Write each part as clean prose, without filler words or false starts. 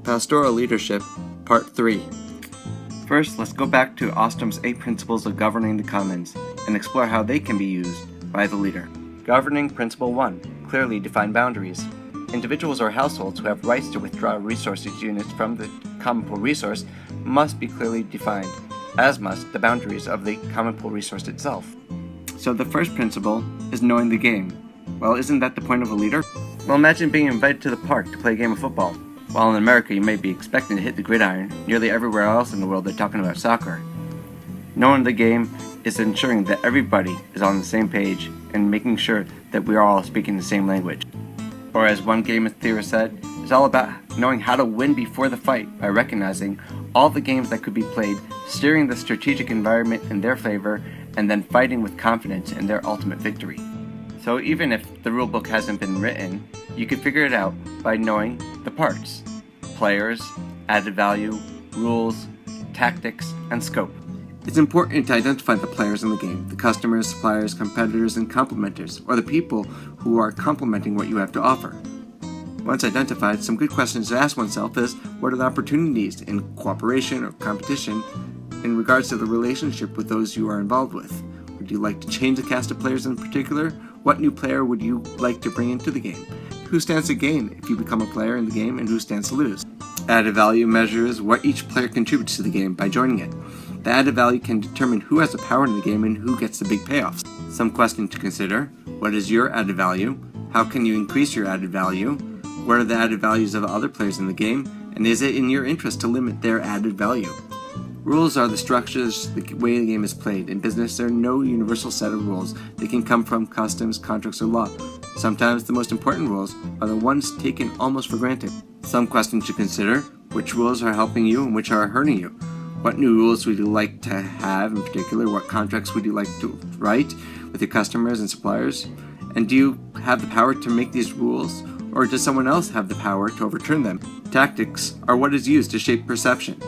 Pastoral Leadership, Part 3. First, let's go back to Ostrom's 8 principles of governing the commons and explore how they can be used by the leader. Governing Principle 1. Clearly define boundaries. Individuals or households who have rights to withdraw resources units from the common pool resource must be clearly defined, as must the boundaries of the common pool resource itself. So the first principle is knowing the game. Well, isn't that the point of a leader? Well, imagine being invited to the park to play a game of football. While in America you may be expecting to hit the gridiron, nearly everywhere else in the world they're talking about soccer. Knowing the game is ensuring that everybody is on the same page and making sure that we are all speaking the same language. Or as one game theorist said, it's all about knowing how to win before the fight by recognizing all the games that could be played, steering the strategic environment in their favor, and then fighting with confidence in their ultimate victory. So even if the rulebook hasn't been written, you can figure it out by knowing the parts: players, added value, rules, tactics, and scope. It's important to identify the players in the game, the customers, suppliers, competitors, and complementers, or the people who are complementing what you have to offer. Once identified, some good questions to ask oneself is, what are the opportunities in cooperation or competition in regards to the relationship with those you are involved with? Would you like to change the cast of players in particular? What new player would you like to bring into the game? Who stands to gain if you become a player in the game, and who stands to lose? Added value measures what each player contributes to the game by joining it. The added value can determine who has the power in the game and who gets the big payoffs. Some questions to consider: what is your added value? How can you increase your added value? What are the added values of other players in the game? And is it in your interest to limit their added value? Rules are the structures, the way the game is played. In business, there are no universal set of rules. They can come from customs, contracts, or law. Sometimes the most important rules are the ones taken almost for granted. Some questions to consider: which rules are helping you and which are hurting you? What new rules would you like to have in particular? What contracts would you like to write with your customers and suppliers? And do you have the power to make these rules, or does someone else have the power to overturn them? Tactics are what is used to shape perception.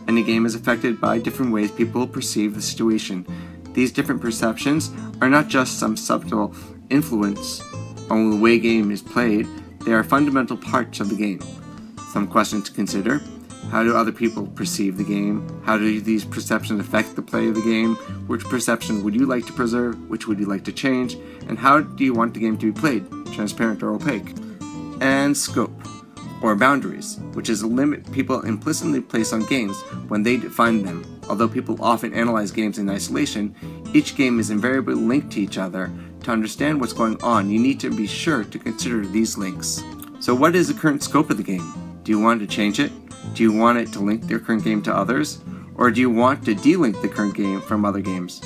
Any game is affected by different ways people perceive the situation. These different perceptions are not just some subtle influence on the way a game is played, they are fundamental parts of the game. Some questions to consider: how do other people perceive the game? How do these perceptions affect the play of the game? Which perception would you like to preserve? Which would you like to change? And how do you want the game to be played, transparent or opaque? And scope, or boundaries, which is a limit people implicitly place on games when they define them. Although people often analyze games in isolation, each game is invariably linked to each other. To understand what's going on, you need to be sure to consider these links. So what is the current scope of the game? Do you want to change it? Do you want it to link your current game to others? Or do you want to delink the current game from other games?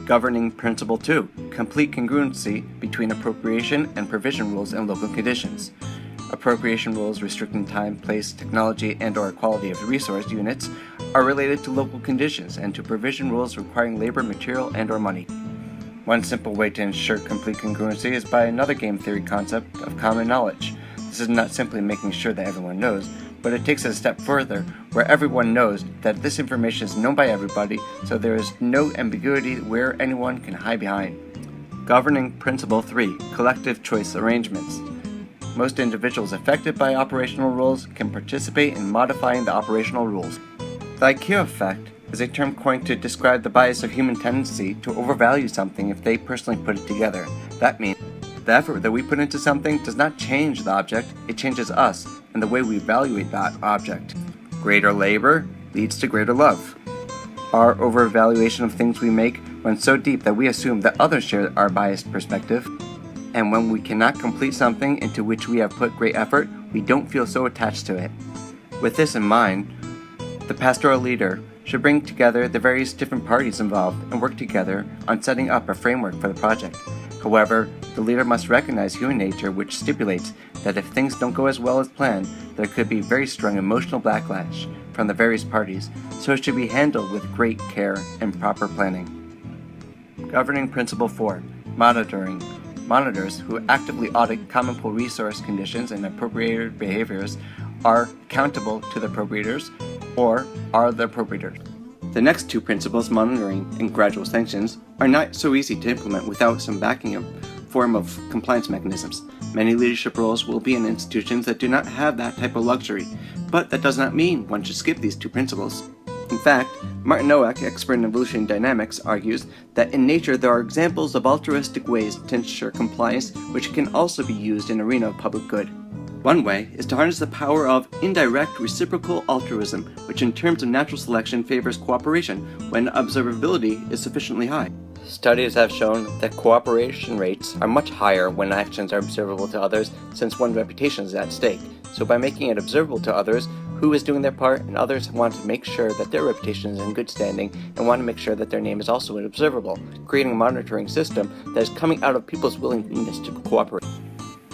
Governing Principle 2. Complete congruency between appropriation and provision rules and local conditions. Appropriation rules restricting time, place, technology, and/or quality of resource units are related to local conditions and to provision rules requiring labor, material, and/or money. One simple way to ensure complete congruency is by another game theory concept of common knowledge. This is not simply making sure that everyone knows, but it takes it a step further, where everyone knows that this information is known by everybody, so there is no ambiguity where anyone can hide behind. Governing Principle 3. Collective choice arrangements. Most individuals affected by operational rules can participate in modifying the operational rules. The IKEA effect is a term coined to describe the bias of human tendency to overvalue something if they personally put it together. That means the effort that we put into something does not change the object, it changes us and the way we evaluate that object. Greater labor leads to greater love. Our overvaluation of things we make runs so deep that we assume that others share our biased perspective. And when we cannot complete something into which we have put great effort, we don't feel so attached to it. With this in mind, the pastoral leader should bring together the various different parties involved and work together on setting up a framework for the project. However, the leader must recognize human nature, which stipulates that if things don't go as well as planned, there could be very strong emotional backlash from the various parties, so it should be handled with great care and proper planning. Governing Principle 4. Monitoring. Monitors who actively audit common pool resource conditions and appropriator behaviors are accountable to the appropriators or are the appropriators. The next two principles, monitoring and gradual sanctions, are not so easy to implement without some backing up form of compliance mechanisms. Many leadership roles will be in institutions that do not have that type of luxury, but that does not mean one should skip these two principles. In fact, Martin Nowak, expert in evolutionary dynamics, argues that in nature there are examples of altruistic ways to ensure compliance which can also be used in the arena of public good. One way is to harness the power of indirect reciprocal altruism, which in terms of natural selection favors cooperation when observability is sufficiently high. Studies have shown that cooperation rates are much higher when actions are observable to others, since one's reputation is at stake. So by making it observable to others who is doing their part, and others want to make sure that their reputation is in good standing and want to make sure that their name is also observable, creating a monitoring system that is coming out of people's willingness to cooperate.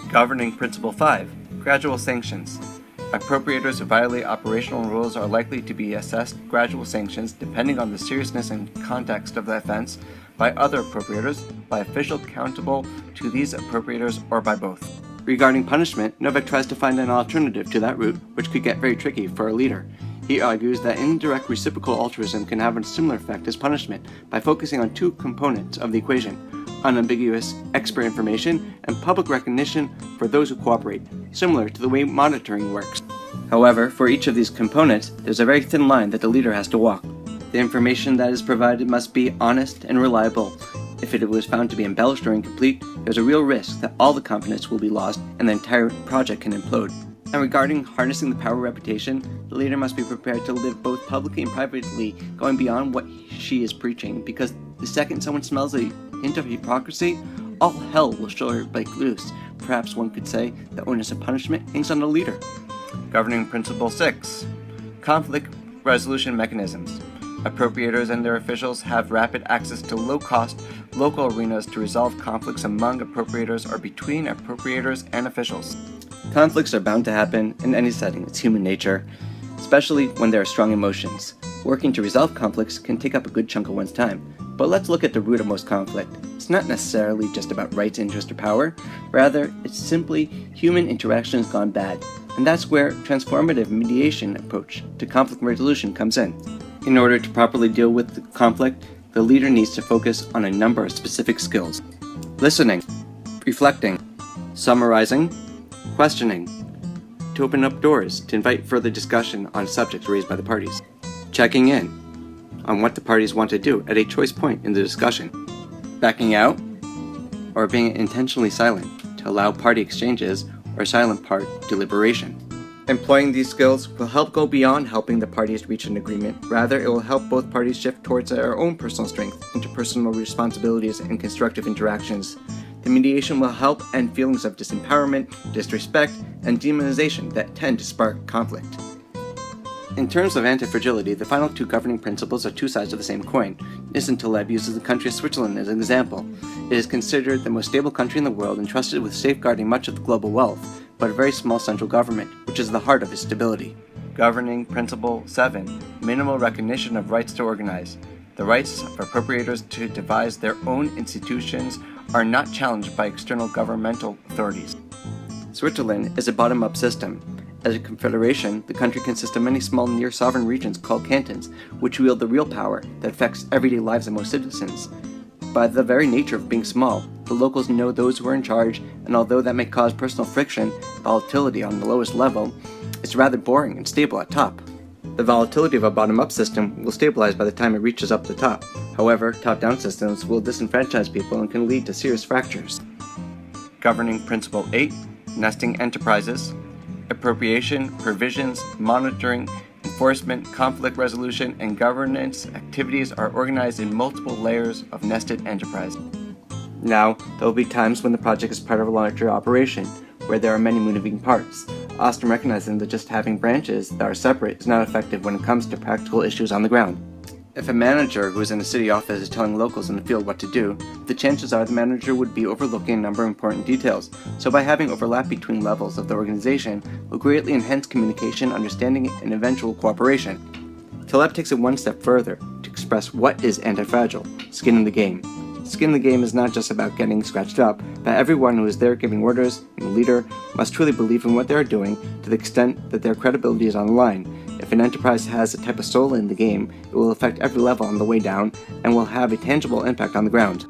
Governing Principle 5. Gradual sanctions. Appropriators who violate operational rules are likely to be assessed gradual sanctions depending on the seriousness and context of the offense, by other appropriators, by officials accountable to these appropriators, or by both. Regarding punishment, Novak tries to find an alternative to that route, which could get very tricky for a leader. He argues that indirect reciprocal altruism can have a similar effect as punishment by focusing on two components of the equation: unambiguous expert information and public recognition for those who cooperate, similar to the way monitoring works. However, for each of these components, there's a very thin line that the leader has to walk. The information that is provided must be honest and reliable. If it was found to be embellished or incomplete, there's a real risk that all the confidence will be lost and the entire project can implode. And regarding harnessing the power of reputation, the leader must be prepared to live both publicly and privately, going beyond what she is preaching, because the second someone smells a hint of hypocrisy, all hell will surely break loose. Perhaps one could say the onus of punishment hangs on the leader. Governing Principle 6. Conflict resolution mechanisms. Appropriators and their officials have rapid access to low-cost, local arenas to resolve conflicts among appropriators or between appropriators and officials. Conflicts are bound to happen in any setting, it's human nature, especially when there are strong emotions. Working to resolve conflicts can take up a good chunk of one's time, but let's look at the root of most conflict. It's not necessarily just about rights, interest, or power, rather, it's simply human interactions gone bad, and that's where transformative mediation approach to conflict resolution comes in. In order to properly deal with the conflict, the leader needs to focus on a number of specific skills: listening, reflecting, summarizing, questioning, to open up doors to invite further discussion on subjects raised by the parties, checking in on what the parties want to do at a choice point in the discussion, backing out, or being intentionally silent to allow party exchanges or silent part deliberation. Employing these skills will help go beyond helping the parties reach an agreement. Rather, it will help both parties shift towards their own personal strength, interpersonal responsibilities, and constructive interactions. The mediation will help end feelings of disempowerment, disrespect, and demonization that tend to spark conflict. In terms of anti-fragility, the final two governing principles are two sides of the same coin. Taleb uses the country of Switzerland as an example. It is considered the most stable country in the world and trusted with safeguarding much of the global wealth, but a very small central government, which is the heart of its stability. Governing Principle 7. Minimal recognition of rights to organize. The rights of appropriators to devise their own institutions are not challenged by external governmental authorities. Switzerland is a bottom-up system. As a confederation, the country consists of many small near-sovereign regions called cantons, which wield the real power that affects everyday lives of most citizens. By the very nature of being small, the locals know those who are in charge, and although that may cause personal friction, volatility on the lowest level, it's rather boring and stable at top. The volatility of a bottom-up system will stabilize by the time it reaches up the top. However, top-down systems will disenfranchise people and can lead to serious fractures. Governing Principle 8. Nesting enterprises. Appropriation, provisions, monitoring, enforcement, conflict resolution, and governance activities are organized in multiple layers of nested enterprise. Now, there will be times when the project is part of a larger operation, where there are many moving parts. Ostrom recognizing that just having branches that are separate is not effective when it comes to practical issues on the ground. If a manager who is in a city office is telling locals in the field what to do, the chances are the manager would be overlooking a number of important details, so by having overlap between levels of the organization will greatly enhance communication, understanding, and eventual cooperation. Taleb takes it one step further to express what is anti-fragile: skin in the game. Skin in the game is not just about getting scratched up, but everyone who is there giving orders and the leader must truly believe in what they are doing to the extent that their credibility is on the line. If an enterprise has a type of soul in the game, it will affect every level on the way down and will have a tangible impact on the ground.